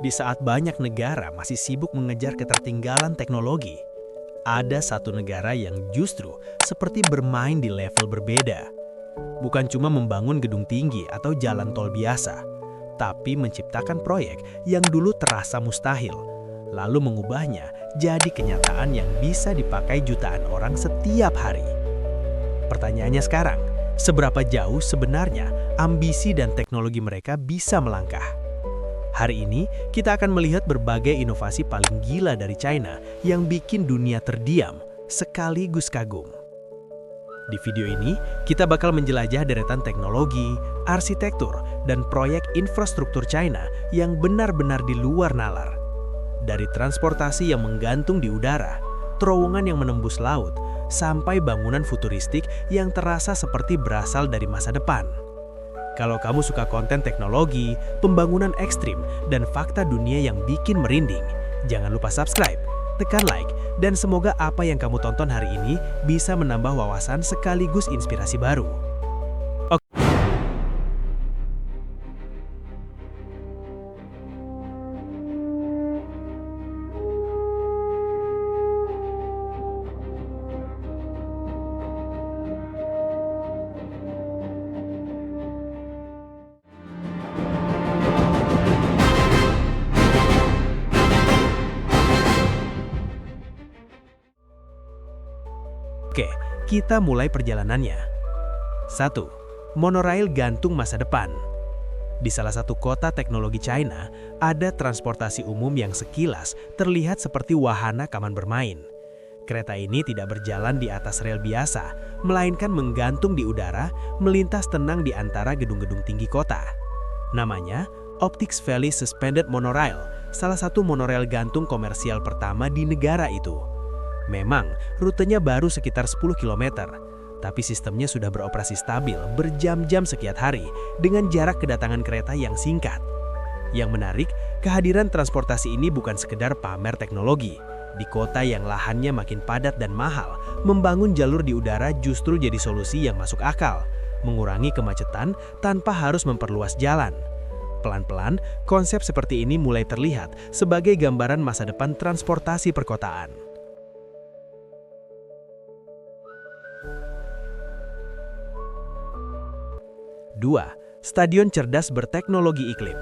Di saat banyak negara masih sibuk mengejar ketertinggalan teknologi, ada satu negara yang justru seperti bermain di level berbeda. Bukan cuma membangun gedung tinggi atau jalan tol biasa, tapi menciptakan proyek yang dulu terasa mustahil, lalu mengubahnya jadi kenyataan yang bisa dipakai jutaan orang setiap hari. Pertanyaannya sekarang, seberapa jauh sebenarnya ambisi dan teknologi mereka bisa melangkah? Hari ini, kita akan melihat berbagai inovasi paling gila dari China yang bikin dunia terdiam sekaligus kagum. Di video ini, kita bakal menjelajah deretan teknologi, arsitektur, dan proyek infrastruktur China yang benar-benar di luar nalar. Dari transportasi yang menggantung di udara, terowongan yang menembus laut, sampai bangunan futuristik yang terasa seperti berasal dari masa depan. Kalau kamu suka konten teknologi, pembangunan ekstrim, dan fakta dunia yang bikin merinding, jangan lupa subscribe, tekan like, dan semoga apa yang kamu tonton hari ini bisa menambah wawasan sekaligus inspirasi baru. Oke, kita mulai perjalanannya. 1. Monorail gantung masa depan. Di salah satu kota teknologi China, ada transportasi umum yang sekilas terlihat seperti wahana kaman bermain. Kereta ini tidak berjalan di atas rel biasa, melainkan menggantung di udara, melintas tenang di antara gedung-gedung tinggi kota. Namanya Optics Valley Suspended Monorail, salah satu monorail gantung komersial pertama di negara itu. Memang, rutenya baru sekitar 10 km, tapi sistemnya sudah beroperasi stabil berjam-jam sekian hari dengan jarak kedatangan kereta yang singkat. Yang menarik, kehadiran transportasi ini bukan sekedar pamer teknologi. Di kota yang lahannya makin padat dan mahal, membangun jalur di udara justru jadi solusi yang masuk akal, mengurangi kemacetan tanpa harus memperluas jalan. Pelan-pelan, konsep seperti ini mulai terlihat sebagai gambaran masa depan transportasi perkotaan. 2. Stadion cerdas berteknologi iklim.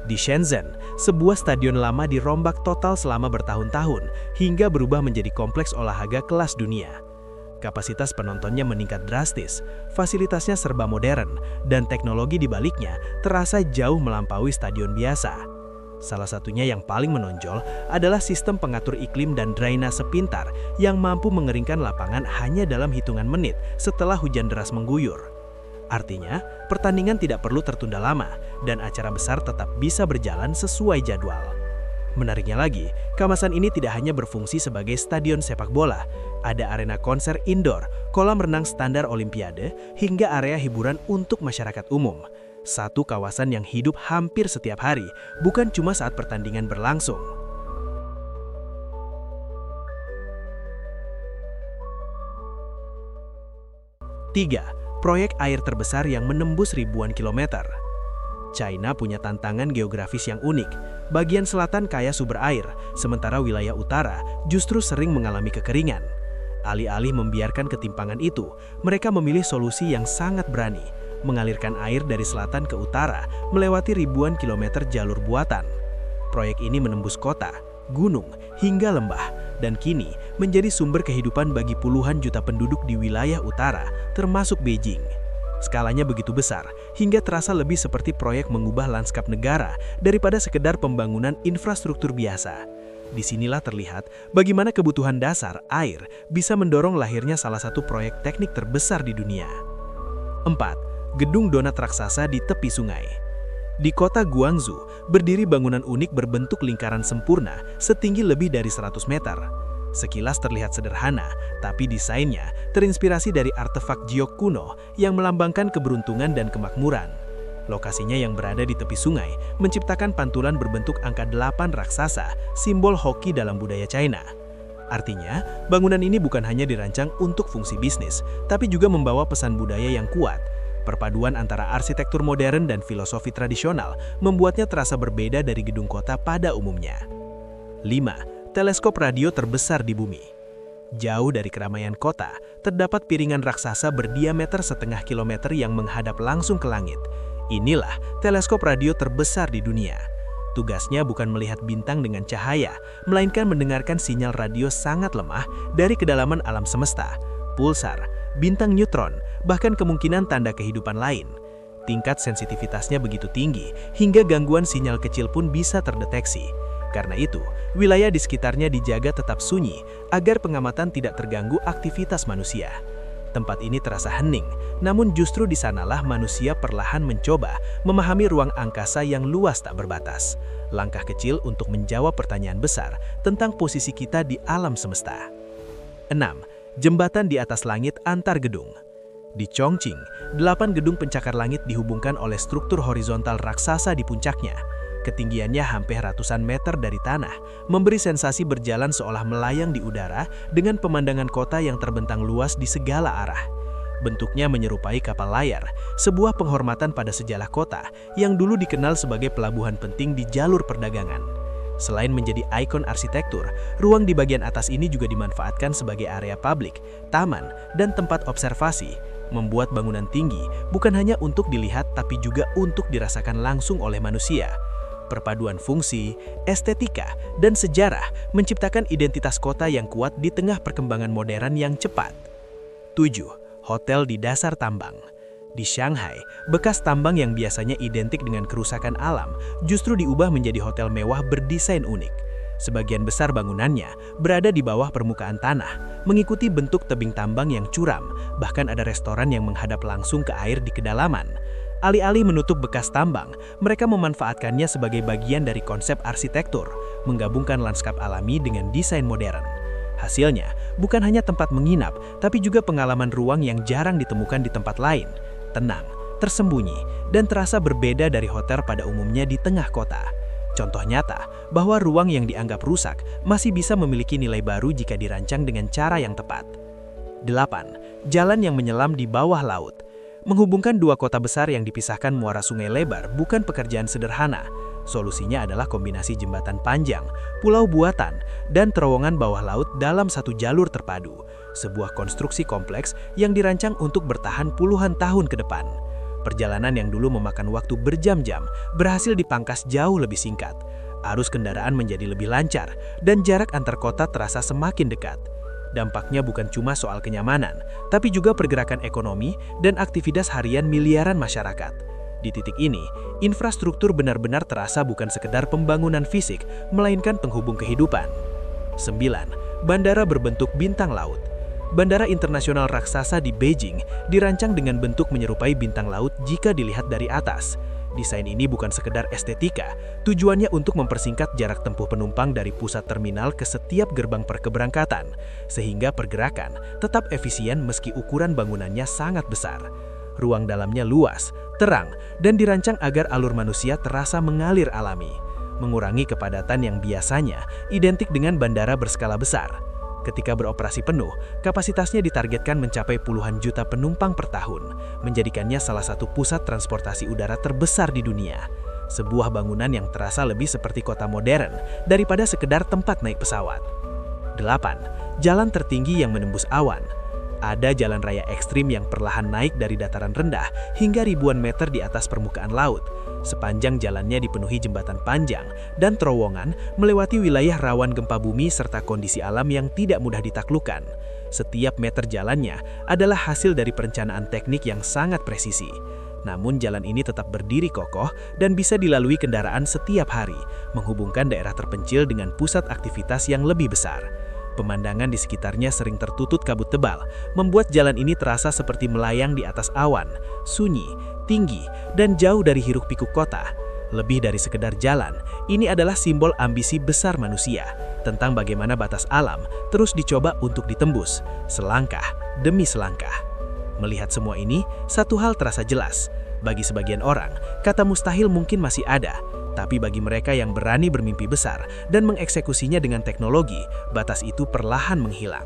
Di Shenzhen, sebuah stadion lama dirombak total selama bertahun-tahun hingga berubah menjadi kompleks olahraga kelas dunia. Kapasitas penontonnya meningkat drastis, fasilitasnya serba modern, dan teknologi di baliknya terasa jauh melampaui stadion biasa. Salah satunya yang paling menonjol adalah sistem pengatur iklim dan drainase pintar yang mampu mengeringkan lapangan hanya dalam hitungan menit setelah hujan deras mengguyur. Artinya, pertandingan tidak perlu tertunda lama, dan acara besar tetap bisa berjalan sesuai jadwal. Menariknya lagi, kawasan ini tidak hanya berfungsi sebagai stadion sepak bola, ada arena konser indoor, kolam renang standar olimpiade, hingga area hiburan untuk masyarakat umum. Satu kawasan yang hidup hampir setiap hari, bukan cuma saat pertandingan berlangsung. 3. Proyek air terbesar yang menembus ribuan kilometer. China punya tantangan geografis yang unik. Bagian selatan kaya sumber air, sementara wilayah utara justru sering mengalami kekeringan. Alih-alih membiarkan ketimpangan itu, mereka memilih solusi yang sangat berani, mengalirkan air dari selatan ke utara melewati ribuan kilometer jalur buatan. Proyek ini menembus kota, gunung, hingga lembah, dan kini menjadi sumber kehidupan bagi puluhan juta penduduk di wilayah utara, termasuk Beijing. Skalanya begitu besar, hingga terasa lebih seperti proyek mengubah lanskap negara daripada sekedar pembangunan infrastruktur biasa. Disinilah terlihat bagaimana kebutuhan dasar air bisa mendorong lahirnya salah satu proyek teknik terbesar di dunia. 4. Gedung donat raksasa di tepi sungai. Di kota Guangzhou, berdiri bangunan unik berbentuk lingkaran sempurna setinggi lebih dari 100 meter. Sekilas terlihat sederhana, tapi desainnya terinspirasi dari artefak giok kuno yang melambangkan keberuntungan dan kemakmuran. Lokasinya yang berada di tepi sungai menciptakan pantulan berbentuk angka 8 raksasa, simbol hoki dalam budaya China. Artinya, bangunan ini bukan hanya dirancang untuk fungsi bisnis, tapi juga membawa pesan budaya yang kuat. Perpaduan antara arsitektur modern dan filosofi tradisional membuatnya terasa berbeda dari gedung kota pada umumnya. 5. Teleskop radio terbesar di bumi. Jauh dari keramaian kota, terdapat piringan raksasa berdiameter 0,5 kilometer yang menghadap langsung ke langit. Inilah teleskop radio terbesar di dunia. Tugasnya bukan melihat bintang dengan cahaya, melainkan mendengarkan sinyal radio sangat lemah dari kedalaman alam semesta, pulsar, bintang neutron, bahkan kemungkinan tanda kehidupan lain. Tingkat sensitivitasnya begitu tinggi, hingga gangguan sinyal kecil pun bisa terdeteksi. Karena itu, wilayah di sekitarnya dijaga tetap sunyi agar pengamatan tidak terganggu aktivitas manusia. Tempat ini terasa hening, namun justru di sanalah manusia perlahan mencoba memahami ruang angkasa yang luas tak berbatas. Langkah kecil untuk menjawab pertanyaan besar tentang posisi kita di alam semesta. 6. Jembatan di atas langit antar gedung. Di Chongqing, 8 gedung pencakar langit dihubungkan oleh struktur horizontal raksasa di puncaknya. Ketinggiannya hampir ratusan meter dari tanah, memberi sensasi berjalan seolah melayang di udara dengan pemandangan kota yang terbentang luas di segala arah. Bentuknya menyerupai kapal layar, sebuah penghormatan pada sejarah kota yang dulu dikenal sebagai pelabuhan penting di jalur perdagangan. Selain menjadi ikon arsitektur, ruang di bagian atas ini juga dimanfaatkan sebagai area publik, taman, dan tempat observasi, membuat bangunan tinggi bukan hanya untuk dilihat tapi juga untuk dirasakan langsung oleh manusia. Perpaduan fungsi, estetika, dan sejarah menciptakan identitas kota yang kuat di tengah perkembangan modern yang cepat. 7. Hotel di dasar tambang. Di Shanghai, bekas tambang yang biasanya identik dengan kerusakan alam justru diubah menjadi hotel mewah berdesain unik. Sebagian besar bangunannya berada di bawah permukaan tanah, mengikuti bentuk tebing tambang yang curam, bahkan ada restoran yang menghadap langsung ke air di kedalaman. Alih-alih menutup bekas tambang, mereka memanfaatkannya sebagai bagian dari konsep arsitektur, menggabungkan lanskap alami dengan desain modern. Hasilnya, bukan hanya tempat menginap, tapi juga pengalaman ruang yang jarang ditemukan di tempat lain. Tenang, tersembunyi, dan terasa berbeda dari hotel pada umumnya di tengah kota. Contoh nyata bahwa ruang yang dianggap rusak masih bisa memiliki nilai baru jika dirancang dengan cara yang tepat. 8. Jalan yang menyelam di bawah laut. Menghubungkan dua kota besar yang dipisahkan muara sungai lebar bukan pekerjaan sederhana. Solusinya adalah kombinasi jembatan panjang, pulau buatan, dan terowongan bawah laut dalam satu jalur terpadu. Sebuah konstruksi kompleks yang dirancang untuk bertahan puluhan tahun ke depan. Perjalanan yang dulu memakan waktu berjam-jam berhasil dipangkas jauh lebih singkat. Arus kendaraan menjadi lebih lancar, dan jarak antar kota terasa semakin dekat. Dampaknya bukan cuma soal kenyamanan, tapi juga pergerakan ekonomi dan aktivitas harian miliaran masyarakat. Di titik ini, infrastruktur benar-benar terasa bukan sekedar pembangunan fisik, melainkan penghubung kehidupan. 9. Bandara berbentuk bintang laut. Bandara internasional raksasa di Beijing dirancang dengan bentuk menyerupai bintang laut jika dilihat dari atas. Desain ini bukan sekedar estetika, tujuannya untuk mempersingkat jarak tempuh penumpang dari pusat terminal ke setiap gerbang perkeberangkatan, sehingga pergerakan tetap efisien meski ukuran bangunannya sangat besar. Ruang dalamnya luas, terang, dan dirancang agar alur manusia terasa mengalir alami, mengurangi kepadatan yang biasanya identik dengan bandara berskala besar. Ketika beroperasi penuh, kapasitasnya ditargetkan mencapai puluhan juta penumpang per tahun, menjadikannya salah satu pusat transportasi udara terbesar di dunia. Sebuah bangunan yang terasa lebih seperti kota modern daripada sekedar tempat naik pesawat. 8. Jalan tertinggi yang menembus awan. Ada jalan raya ekstrim yang perlahan naik dari dataran rendah hingga ribuan meter di atas permukaan laut. Sepanjang jalannya dipenuhi jembatan panjang dan terowongan melewati wilayah rawan gempa bumi serta kondisi alam yang tidak mudah ditaklukkan. Setiap meter jalannya adalah hasil dari perencanaan teknik yang sangat presisi. Namun jalan ini tetap berdiri kokoh dan bisa dilalui kendaraan setiap hari, menghubungkan daerah terpencil dengan pusat aktivitas yang lebih besar. Pemandangan di sekitarnya sering tertutup kabut tebal, membuat jalan ini terasa seperti melayang di atas awan, sunyi, tinggi, dan jauh dari hiruk-pikuk kota. Lebih dari sekedar jalan, ini adalah simbol ambisi besar manusia, tentang bagaimana batas alam terus dicoba untuk ditembus, selangkah demi selangkah. Melihat semua ini, satu hal terasa jelas. Bagi sebagian orang, kata mustahil mungkin masih ada. Tapi bagi mereka yang berani bermimpi besar dan mengeksekusinya dengan teknologi, batas itu perlahan menghilang.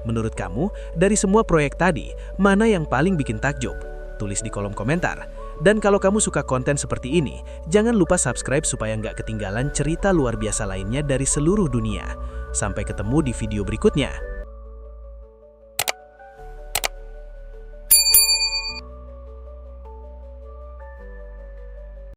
Menurut kamu, dari semua proyek tadi, mana yang paling bikin takjub? Tulis di kolom komentar. Dan kalau kamu suka konten seperti ini, jangan lupa subscribe supaya nggak ketinggalan cerita luar biasa lainnya dari seluruh dunia. Sampai ketemu di video berikutnya.